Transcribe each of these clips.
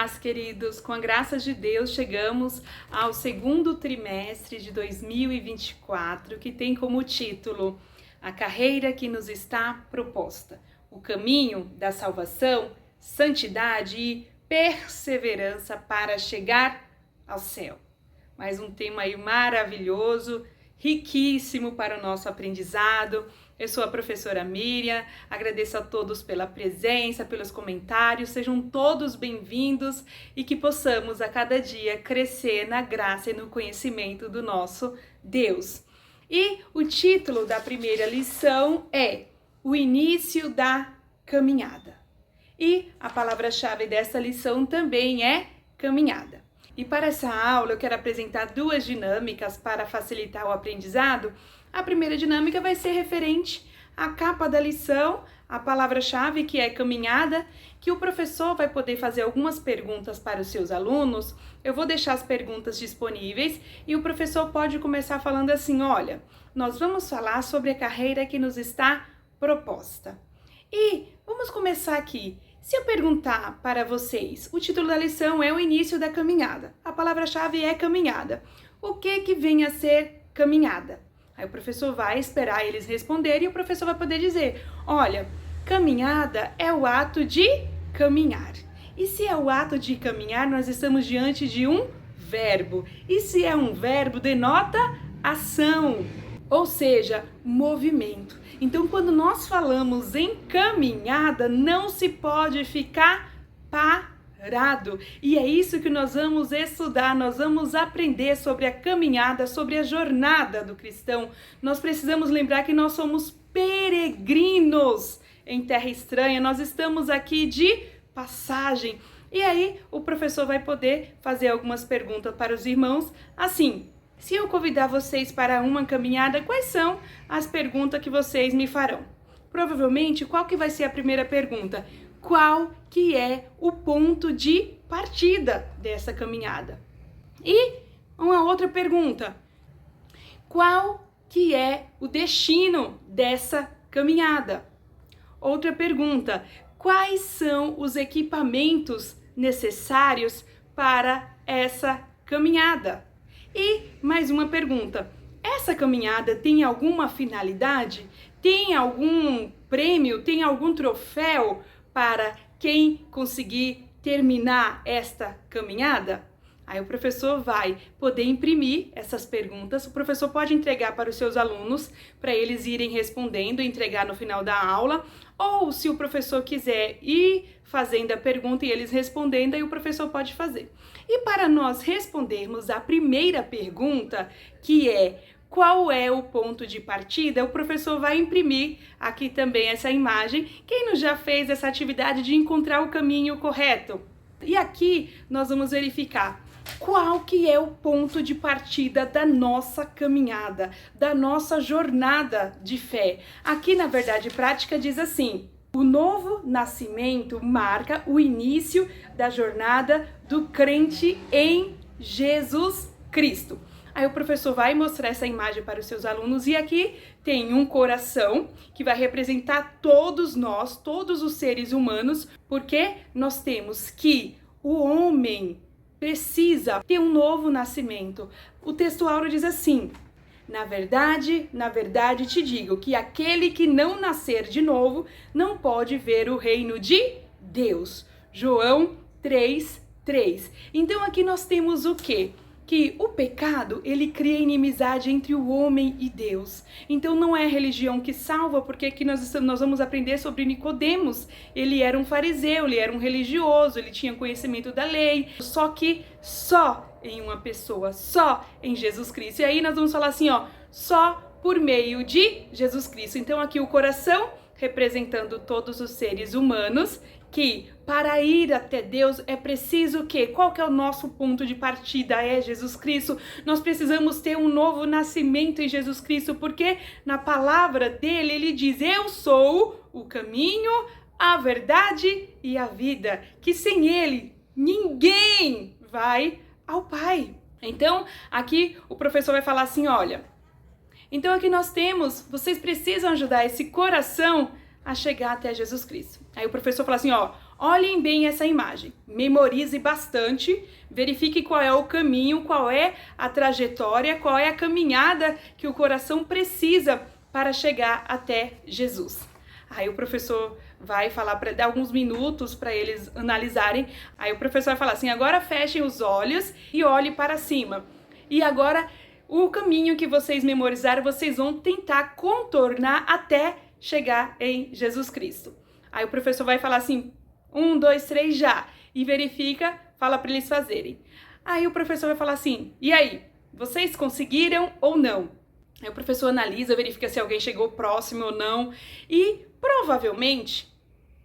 paz, queridos. Com a graça de Deus, chegamos ao segundo trimestre de 2024, que tem como título A Carreira que nos está proposta, o caminho da salvação, santidade e perseverança para chegar ao céu. Mais um tema aí maravilhoso, riquíssimo para o nosso aprendizado. Eu sou a professora Miriam, agradeço a todos pela presença, pelos comentários, sejam todos bem-vindos e que possamos a cada dia crescer na graça e no conhecimento do nosso Deus. E o título da primeira lição é O Início da Caminhada. E a palavra-chave dessa lição também é caminhada. E para essa aula eu quero apresentar duas dinâmicas para facilitar o aprendizado. A primeira dinâmica vai ser referente à capa da lição, a palavra-chave que é caminhada, que o professor vai poder fazer algumas perguntas para os seus alunos. Eu vou deixar as perguntas disponíveis e o professor pode começar falando assim: olha, nós vamos falar sobre a carreira que nos está proposta. E vamos começar aqui. Se eu perguntar para vocês, o título da lição é o início da caminhada. A palavra-chave é caminhada. O que vem a ser caminhada? Aí o professor vai esperar eles responderem e o professor vai poder dizer: olha, caminhada é o ato de caminhar. E se é o ato de caminhar, nós estamos diante de um verbo. E se é um verbo, denota ação, ou seja, movimento. Então, quando nós falamos em caminhada, não se pode ficar parado. E é isso que nós vamos estudar, nós vamos aprender sobre a caminhada, sobre a jornada do cristão. Nós precisamos lembrar que nós somos peregrinos em terra estranha, nós estamos aqui de passagem. E aí, o professor vai poder fazer algumas perguntas para os irmãos, assim: se eu convidar vocês para uma caminhada, quais são as perguntas que vocês me farão? Provavelmente, qual que vai ser a primeira pergunta? Qual que é o ponto de partida dessa caminhada? E uma outra pergunta: qual que é o destino dessa caminhada? Outra pergunta: quais são os equipamentos necessários para essa caminhada? E mais uma pergunta: essa caminhada tem alguma finalidade? Tem algum prêmio? Tem algum troféu para quem conseguir terminar esta caminhada? Aí o professor vai poder imprimir essas perguntas, o professor pode entregar para os seus alunos, para eles irem respondendo e entregar no final da aula, ou se o professor quiser ir fazendo a pergunta e eles respondendo, aí o professor pode fazer. E para nós respondermos a primeira pergunta, que é: qual é o ponto de partida? O professor vai imprimir aqui também essa imagem. Quem não já fez essa atividade de encontrar o caminho correto? E aqui nós vamos verificar qual que é o ponto de partida da nossa caminhada, da nossa jornada de fé. Aqui na Verdade Prática diz assim: o novo nascimento marca o início da jornada do crente em Jesus Cristo. Aí o professor vai mostrar essa imagem para os seus alunos e aqui tem um coração que vai representar todos nós, todos os seres humanos, porque nós temos que o homem precisa ter um novo nascimento. O texto áureo diz assim: na verdade te digo que aquele que não nascer de novo não pode ver o reino de Deus. João 3:3. Então aqui nós temos o quê? Que o pecado, ele cria inimizade entre o homem e Deus. Então não é a religião que salva, porque aqui nós vamos aprender sobre Nicodemos. Ele era um fariseu, ele era um religioso, ele tinha conhecimento da lei, só que só em uma pessoa, só em Jesus Cristo. E aí nós vamos falar assim, ó, só por meio de Jesus Cristo. Então aqui o coração representando todos os seres humanos, que para ir até Deus é preciso o quê? Qual que é o nosso ponto de partida? É Jesus Cristo. Nós precisamos ter um novo nascimento em Jesus Cristo, porque na palavra dele, ele diz: eu sou o caminho, a verdade e a vida, que sem ele ninguém vai ao Pai. Então, aqui o professor vai falar assim, olha, então aqui nós temos, vocês precisam ajudar esse coração a chegar até Jesus Cristo. Aí o professor fala assim, ó, Olhem bem essa imagem, memorize bastante, verifique qual é o caminho, qual é a trajetória, qual é a caminhada que o coração precisa para chegar até Jesus. Aí o professor vai falar para dar alguns minutos para eles analisarem. Aí o professor vai falar assim: agora fechem os olhos e olhem para cima. E agora o caminho que vocês memorizaram, vocês vão tentar contornar até chegar em Jesus Cristo. Aí o professor vai falar assim: 1, 2, 3, já. E verifica, fala para eles fazerem. Aí o professor vai falar assim: e aí, vocês conseguiram ou não? Aí o professor analisa, verifica se alguém chegou próximo ou não. E provavelmente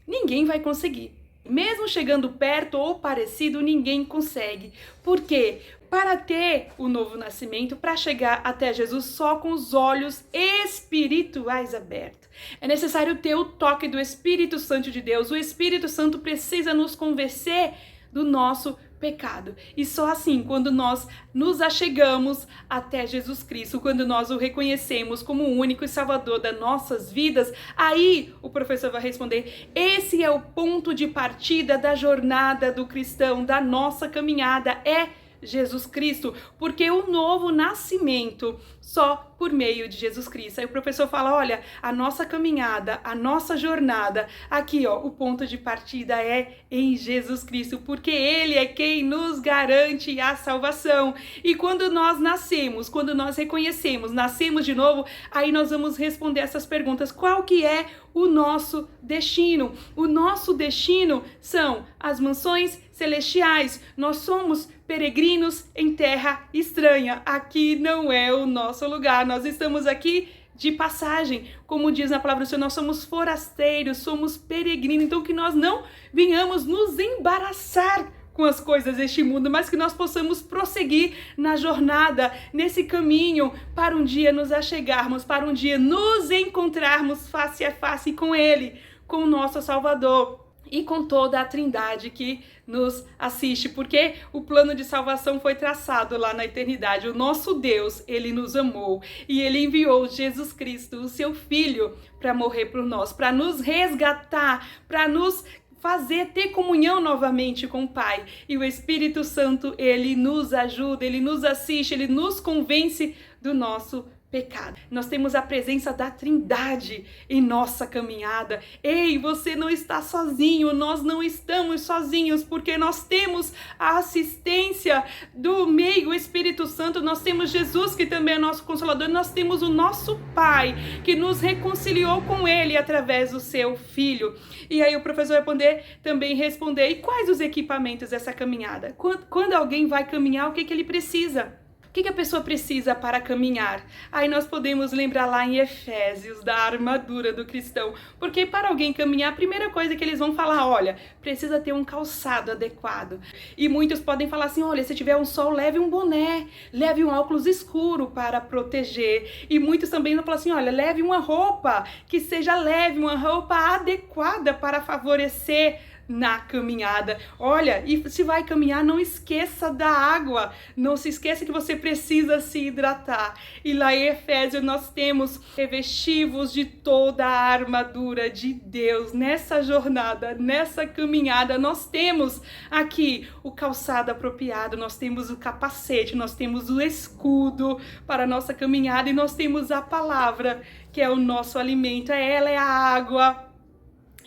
ninguém vai conseguir. Mesmo chegando perto ou parecido, ninguém consegue. Por quê? Para ter o novo nascimento, para chegar até Jesus só com os olhos espirituais abertos. É necessário ter o toque do Espírito Santo de Deus. O Espírito Santo precisa nos convencer do nosso pecado. E só assim, quando nós nos achegamos até Jesus Cristo, quando nós o reconhecemos como o único e salvador das nossas vidas, aí o professor vai responder: esse é o ponto de partida da jornada do cristão, da nossa caminhada, é Jesus Cristo, porque o novo nascimento só por meio de Jesus Cristo. Aí o professor fala: olha, a nossa caminhada, a nossa jornada, aqui ó, o ponto de partida é em Jesus Cristo, porque Ele é quem nos garante a salvação. E quando nós nascemos, quando nós reconhecemos, nascemos de novo, aí nós vamos responder essas perguntas: qual que é o nosso destino? O nosso destino são as mansões celestiais. Nós somos peregrinos em terra estranha. Aqui não é o nosso lugar. Nós estamos aqui de passagem. Como diz na palavra do Senhor, nós somos forasteiros, somos peregrinos. Então que nós não venhamos nos embaraçar com as coisas deste mundo, mas que nós possamos prosseguir na jornada, nesse caminho, para um dia nos achegarmos, para um dia nos encontrarmos face a face com Ele, com o nosso Salvador e com toda a Trindade que nos assiste, porque o plano de salvação foi traçado lá na eternidade. O nosso Deus, Ele nos amou e Ele enviou Jesus Cristo, o seu Filho, para morrer por nós, para nos resgatar, para nos fazer ter comunhão novamente com o Pai. E o Espírito Santo, Ele nos ajuda, Ele nos assiste, Ele nos convence do nosso pecado. Nós temos a presença da Trindade em nossa caminhada. Ei, você não está sozinho, nós não estamos sozinhos, porque nós temos a assistência do meio Espírito Santo, nós temos Jesus, que também é nosso Consolador, nós temos o nosso Pai, que nos reconciliou com Ele através do seu Filho. E aí o professor vai poder também responder: e quais os equipamentos dessa caminhada? Quando alguém vai caminhar, o que ele precisa? O que a pessoa precisa para caminhar? Aí nós podemos lembrar lá em Efésios da armadura do cristão. Porque para alguém caminhar, a primeira coisa que eles vão falar: olha, precisa ter um calçado adequado. E muitos podem falar assim: olha, se tiver um sol, leve um boné, leve um óculos escuro para proteger. E muitos também vão falar assim: olha, leve uma roupa que seja leve, uma roupa adequada para favorecer na caminhada. Olha, e se vai caminhar, não esqueça da água, não se esqueça que você precisa se hidratar. E lá em Efésios nós temos: revestivos de toda a armadura de Deus. Nessa jornada, nessa caminhada, nós temos aqui o calçado apropriado, nós temos o capacete, nós temos o escudo para a nossa caminhada, e nós temos a palavra, que é o nosso alimento. Ela é a água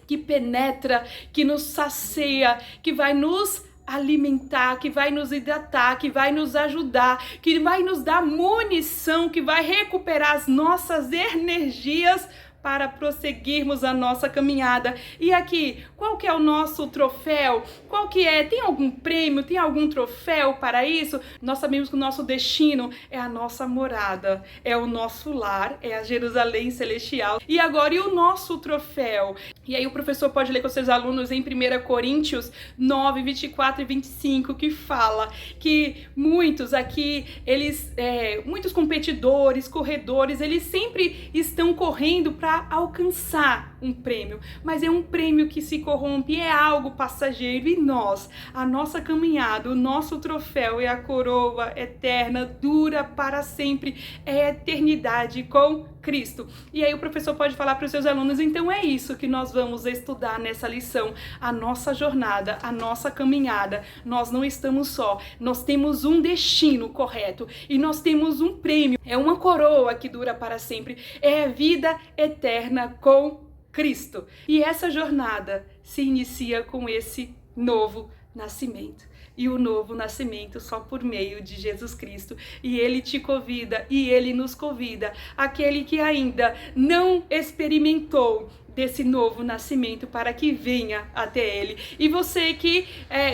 que penetra, que nos sacia, que vai nos alimentar, que vai nos hidratar, que vai nos ajudar, que vai nos dar munição, que vai recuperar as nossas energias para prosseguirmos a nossa caminhada. E aqui, qual que é o nosso troféu? Qual que é? Tem algum prêmio? Tem algum troféu para isso? Nós sabemos que o nosso destino é a nossa morada, é o nosso lar, é a Jerusalém celestial. E agora, e o nosso troféu? E aí o professor pode ler com seus alunos em 1 Coríntios 9, 24 e 25, que fala que muitos aqui, muitos competidores, corredores, eles sempre estão correndo para alcançar um prêmio, mas é um prêmio que se corrompe, é algo passageiro. E nós, a nossa caminhada, o nosso troféu é a coroa eterna, dura para sempre, é a eternidade com Cristo. E aí o professor pode falar para os seus alunos, então é isso que nós vamos estudar nessa lição, a nossa jornada, a nossa caminhada. Nós não estamos só, nós temos um destino correto e nós temos um prêmio, é uma coroa que dura para sempre, é a vida eterna com Cristo. E essa jornada se inicia com esse novo nascimento. E o novo nascimento só por meio de Jesus Cristo. E Ele te convida, e Ele nos convida, aquele que ainda não experimentou desse novo nascimento, para que venha até Ele. E você que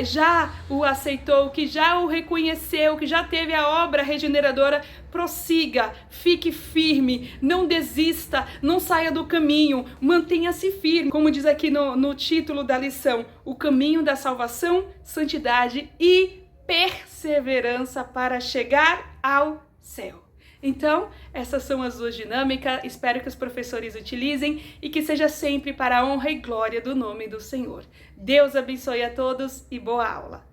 já o aceitou, que já o reconheceu, que já teve a obra regeneradora, prossiga, fique firme, não desista, não saia do caminho, mantenha-se firme. Como diz aqui no título da lição, o caminho da salvação, santidade e perseverança para chegar ao céu. Então, essas são as duas dinâmicas, espero que os professores utilizem e que seja sempre para a honra e glória do nome do Senhor. Deus abençoe a todos e boa aula!